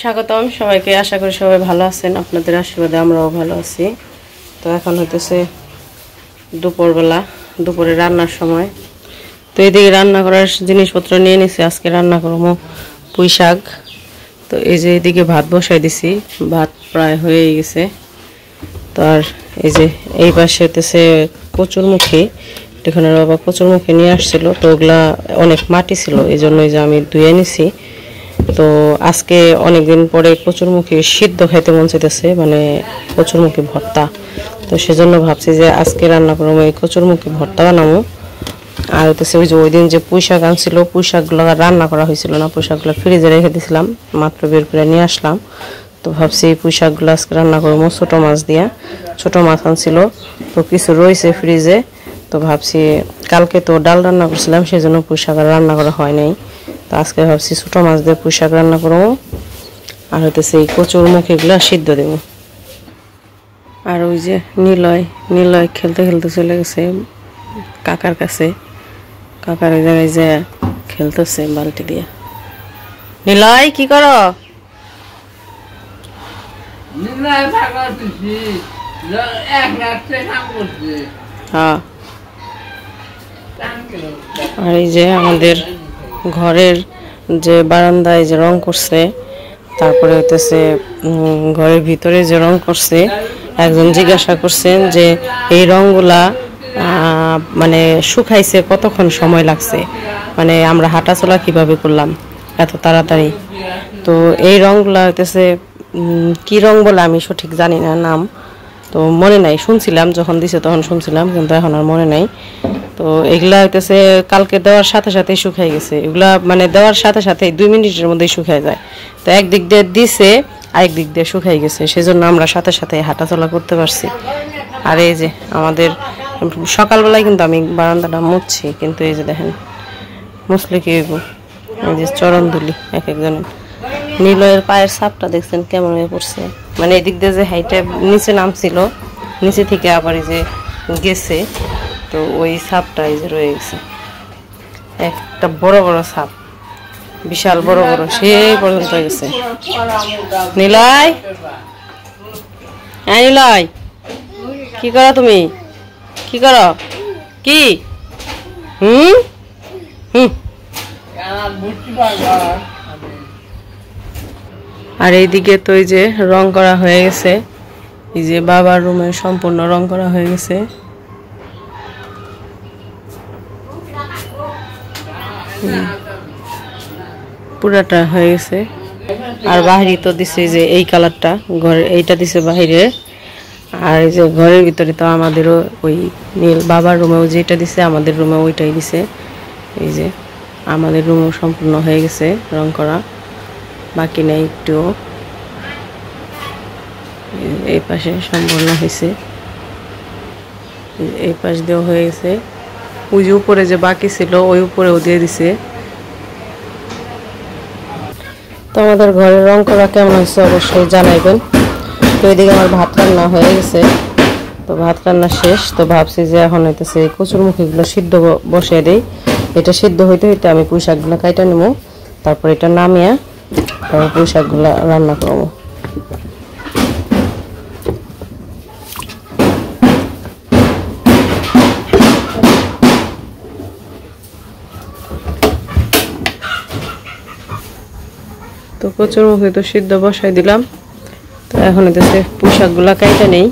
স্বাগতম সবাইকে। আশা করি সবাই ভালো আছেন, আপনাদের আশীর্বাদে আমরাও ভালো আছি। তো এখন হইতেছে দুপুরবেলা, দুপুরে রান্নার সময়। তো এদিকে রান্না করার জিনিসপত্র নিয়ে নিছি। আজকে রান্না করবো পুঁই শাক। তো এই যে এদিকে ভাত বসাই দিছি, ভাত প্রায় হয়েই গেছে। তো আর এই যে এই পাশে হইতেছে কচুরমুখী। এখানে বাবা কচুরমুখী নিয়ে আসছিল, তো ওগুলা অনেক মাটি ছিল, এই জন্যই যে আমি ধুয়ে নিছি। তো আজকে অনেকদিন পরে কচুরমুখী সিদ্ধ খাইতে মন চাইতেছে, মানে কচুরমুখী ভর্তা। তো সেজন্য ভাবছি যে আজকে রান্না করবো এই কচুরমুখী ভর্তা বানাবো। আর হইতেছে ওই যে ওই দিন যে পুঁই শাক আনছিল, পুঁই শাকগুলো রান্না করা হয়েছিল না, পুঁই শাকগুলো ফ্রিজে রেখে দিয়েছিলাম, মাত্র বের করে নিয়ে আসলাম। তো ভাবছি এই পুঁই শাকগুলো আজকে রান্না করবো ছোটো মাছ দিয়া। ছোটো মাছ আনছিল, তো কিছু রয়েছে ফ্রিজে। তো ভাবছি কালকে তো ডাল রান্না করছিলাম, সেই জন্য পুঁই শাক আর রান্না করা হয় নাই। তো আজকে ভাবছি ছোটো মাছ দিয়ে পুঁই শাক রান্না করবো, আর হইতেছে এই কচুরমুখীগুলো সিদ্ধ দেবো। আর ওই যে নিলয় খেলতে খেলতে চলে গেছে কাকার কাছে। কাকার ওই জায়গায় যে খেলতেছে বালতি দিয়ে। নিলয় কি করো? হ্যাঁ। আর এই যে আমাদের ঘরের যে বারান্দায় যে রং করছে, তারপরে হইতেছে ঘরের ভিতরে যে রং করছে, একজন জিজ্ঞাসা করছেন যে এই রংগুলা মানে শুকাইছে কতক্ষণ সময় লাগছে, মানে আমরা হাঁটাচলা কিভাবে করলাম এত তাড়াতাড়ি। তো এই রংগুলা হইতেছে কি রং বলে আমি সঠিক জানি না নাম, তো মনে নাই। শুনছিলাম যখন দিছে তখন শুনছিলাম, কিন্তু এখন আর মনে নাই। তো এগুলা হইতেছে কালকে দেওয়ার সাথে সাথেই শুকাই গেছে। এগুলা মানে দেওয়ার সাথে সাথে 2 মিনিটের মধ্যেই শুকাই যায়। তো একদিক দিয়ে দিছে, আরেক দিক দিয়ে শুকাই গেছে, সেজন্য আমরা সাথে সাথে হাঁটাচলা করতে পারছি। আর এই যে আমাদের সকালবেলায় কিন্তু আমি বারান্দাটা মুছছি, কিন্তু এই যে দেখেন মুছলে কি হইব, এই যে চরণ ধুলি এক একজনের। নিলয়ের পায়ের ছাপটা দেখছেন কেমন হয়ে পড়ছে, মানে এদিক দিয়ে যে হাইটে নিচে নামছিল, নিচে থেকে আবার এই যে গেছে, তো ওই ছাপটা এই যে রয়ে গেছে। একটা বড় বড় ছাপ, বিশাল বড় বড়, সেই পর্যন্ত গেছে। নিলয়, হ্যাঁ নিলয় কি করো তুমি? কি করো কি? হুম হুম। আর এইদিকে তো এই যে রং করা হয়ে গেছে, এই যে বাবার রুমে সম্পূর্ণ রং করা হয়ে গেছে। পুরাটা হয়ে গেছে। আর বাহিরে তো দিছে যে এই কালারটা, ঘরে এইটা দিছে বাহিরে। আর এই যে ঘরের ভিতরে তো আমাদেরও ওই নীল, বাবার রুমেও যেটা দিছে আমাদের রুমে ওইটাই দিছে। এই যে আমাদের রুমও সম্পূর্ণ হয়ে গেছে রং করা, বাকি নেই একটুও। এই পাশে সম্পূর্ণ হয়েছে, এই পাশ দিয়েও হয়ে গেছে। ওই যে উপরে যে বাকি ছিল ওই উপরেও দিয়ে দিছে। তো আমাদের ঘরে রং করা কেমন হয়েছে অবশ্যই জানাইবেন। তো এদিকে আমার ভাত রান্না হয়ে গেছে, তো ভাত রান্না শেষ। তো ভাবছি যে এখন হইতেছে কচুরমুখীগুলো সিদ্ধ বসিয়ে দেই। এটা সিদ্ধ হইতে হইতে আমি পুঁই শাকগুলো কাইটা নেব, তারপর এটা নামিয়ে তারপর পুঁই শাকগুলো রান্না করবো। তো কচুরমুখী তো সিদ্ধ বসাই দিলাম, তো এখন হইতেছে পুঁই শাকগুলো কাইটা নেই।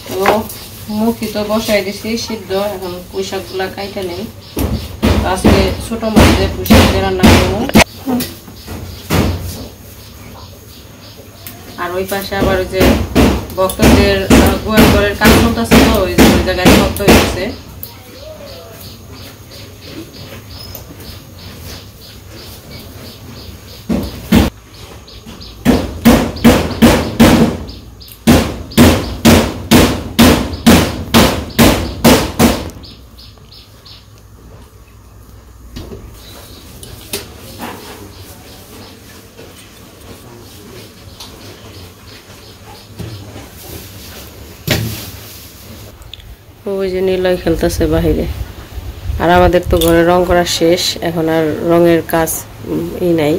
তো মুখি তো বসাই দিছি সিদ্ধ, এখন পুঁই শাকগুলো কাইটা নেই। আজকে ছোট মাছ দিয়ে পুঁই শাক দিয়ে রান্না করবো। আর ওই পাশে আবার ওই যে ভক্তদের গোয়াল ঘরের কাজ চলতেছে, তো ওই জায়গায় শব্দ হয়েছে। ওই যে নিলয় খেলতেছে বাহিরে, আর আমাদের তো ঘরে রং করা শেষ, এখন আর রঙের কাজ নাই,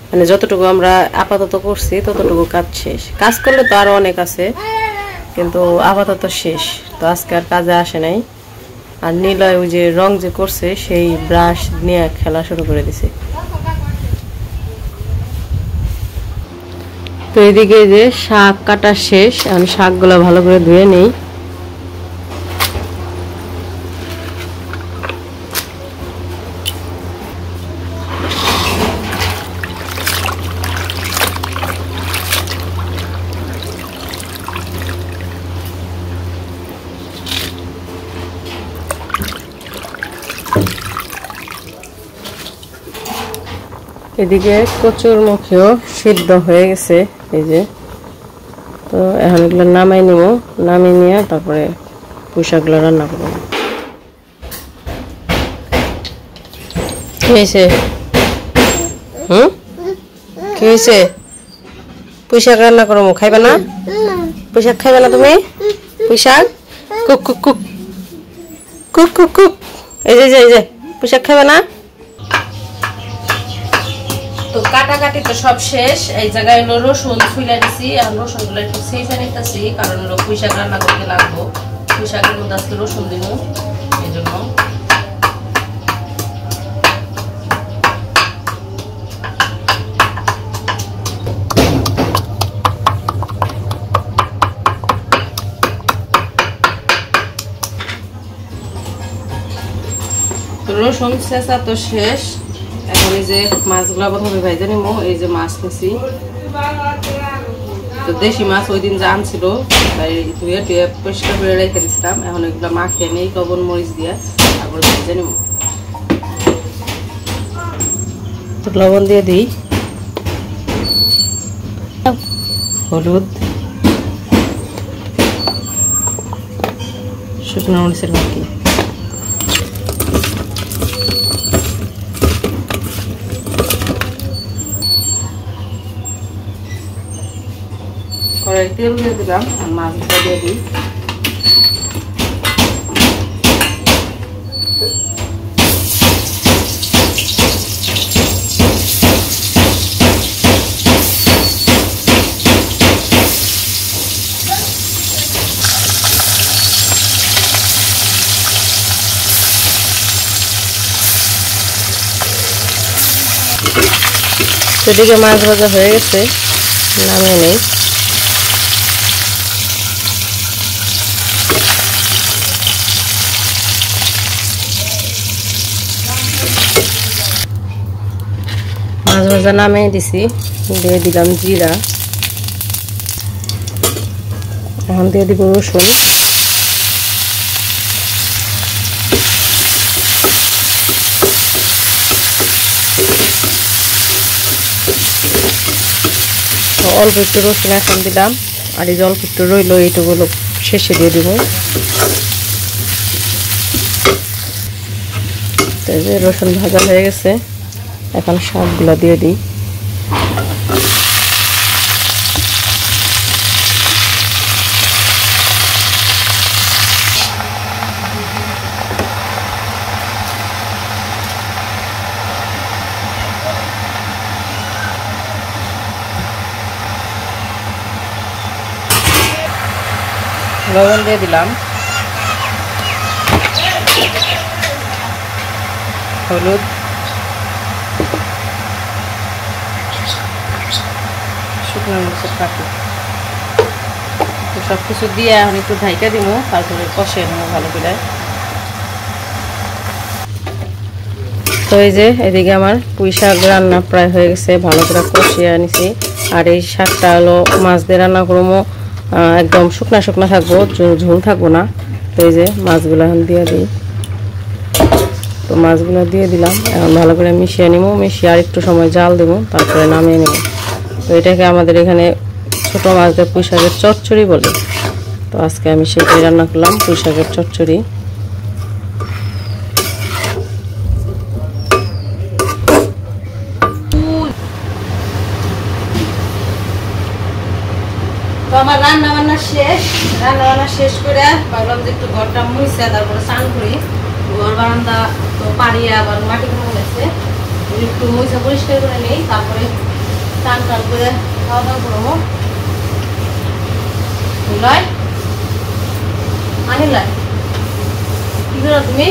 মানে যতটুকু আমরা আপাতত করছি ততটুকু কাজ শেষ। কাজ করলে তো আরো অনেক আছে, কিন্তু আপাতত শেষ। তো আজকে আর কাজে আসে নাই। আর নীলয় ওই যে রং যে করছে সেই ব্রাশ নিয়ে খেলা শুরু করে দিছে। তো এদিকে যে শাক কাটা শেষ, আমি শাকগুলো ভালো করে ধুয়ে নেই। এদিকে কচুর মুখেও সিদ্ধ হয়ে গেছে, এই যে। তো এখন এগুলো নামাই নিব, নামিয়ে নিয়ে তারপরে পুঁইশাকগুলো রান্না করব। কি হয়েছে? কি হয়েছে? পুঁইশাক রান্না করবো, খাইবে না? পুঁইশাক খাইবে না তুমি? পুঁইশাক cook cook cook cook cook cook, এই যে এই যে পুঁইশাক খাইবে না? তো কাটাকাটি তো সব শেষ। এই জায়গায় হলো রসুন ছুলে দিছি, আর রসুনগুলো একটু ছেঁচে নিতেছি, কারণ হলো পুঁইশাক রান্না করতে লাগবো। পুঁইশাকের মধ্যে আজকে রসুন দিব, এই জন্য। রসুন ছেঁচা তো শেষ, এখন এই যে মাছগুলা প্রথমে ভাইজে নিব। এই যে মাছ নিছি, তো দেশি মাছ ওই দিন যা আনছিল তাই ধুয়ে টুয়ে পরিষ্কার করে রেখে দিচ্ছিলাম। এখন এগুলো মাখিয়ে নিই লবণ মরিচ দিয়ে, তারপরে ভেজে নিব। তো লবণ দিয়ে দিই, হলুদ, শুকনো মরিচের বাকি, কড়াই তেল দিয়ে দিলাম, আর মাছটা দিয়ে দিই। সেদিকে মাছ ভাজা হয়ে গেছে, নামিয়ে নেই। মাছ ভাজা নামিয়ে দিছি, দিয়ে দিলাম জিরা, এখন দিয়ে দিব রসুন, অল্প একটু রসুন এখন দিলাম, আর এই যে অল্প একটু রইলো এইটুকু শেষে দিয়ে দিব। যে রসুন ভাজা হয়ে গেছে, এখন শাকগুলো দিয়ে দিই। লবণ দিয়ে দিলাম, হলুদ, শুকনো মরিচের পাতি, সব কিছু দিয়ে এখন একটু ঢাইকা দিব, তারপরে কষিয়ে নেবো ভালো করে। তো এই যে এদিকে আমার পুঁই শাক রান্না প্রায় হয়ে গেছে, ভালো করে কষিয়ে আনিছি। আর এই শাকটা হলো মাছ দিয়ে রান্না করবো, একদম শুকনা শুকনা থাকবো, ঝোল থাকবো না। তো এই যে মাছগুলো এখন দিয়ে দিই। তো মাছগুলো দিয়ে দিলাম, এখন ভালো করে মিশিয়ে নিব, মিশিয়ে আর একটু সময় জাল দেবো, তারপরে নামিয়ে নেব। তো এটাকে আমাদের এখানে ছোট মাছ দিয়ে পুঁই শাকের চচ্চড়ি বলে। তো আজকে আমি সেটাই রান্না করলাম, পুঁই শাকের চচ্চড়ি। তো আমার রান্না বান্না শেষ করে ভাবলাম যে একটু ঘরটা মুছে তারপরে স্নান করি। ঘর বারান্দা তো পাড়িয়ে আবার মাটি কমে গেছে, একটু মরিচা পরিষ্কার করে নেই, তারপরে টান টান করে খাওয়া দাওয়া করবো। লয় আনিলাই কি করো তুমি?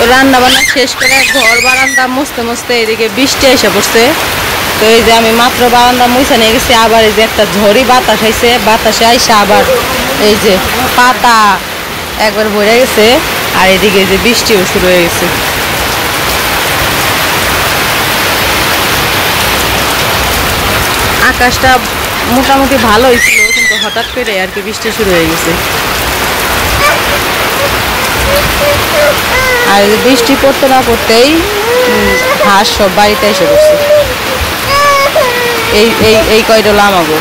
তো রান্না বান্না শেষ করে ঘর বারান্দা মুছতে মুছতে এদিকে বৃষ্টি এসে পড়ছে। তো এই যে আমি মাত্র বারান্দা মুছে নিয়ে গেছি, আবার এই যে একটা ঝড়ি বাতাস আইছে, বাতাসে আইসা আবার এই যে পাতা একবার ভরে গেছে, আর এদিকে যে বৃষ্টিও শুরু হয়ে গেছে। আকাশটা মোটামুটি ভালোই ছিল, কিন্তু হঠাৎ করে আর কি বৃষ্টি শুরু হয়ে গেছে। আর বৃষ্টি পড়তে না পড়তেই হাঁস সব বাড়িতে এসে পড়ছে। এই এই এই কয়টা লামাগো।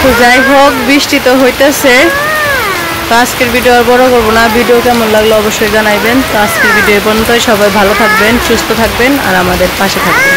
তো যাই হোক, বৃষ্টি তো হইতেছে। তো আজকের ভিডিও আর বড় করবো না, ভিডিও কেমন লাগলো অবশ্যই জানাইবেন। তো আজকের ভিডিও পর্যন্ত, সবাই ভালো থাকবেন, সুস্থ থাকবেন আর আমাদের পাশে থাকবেন।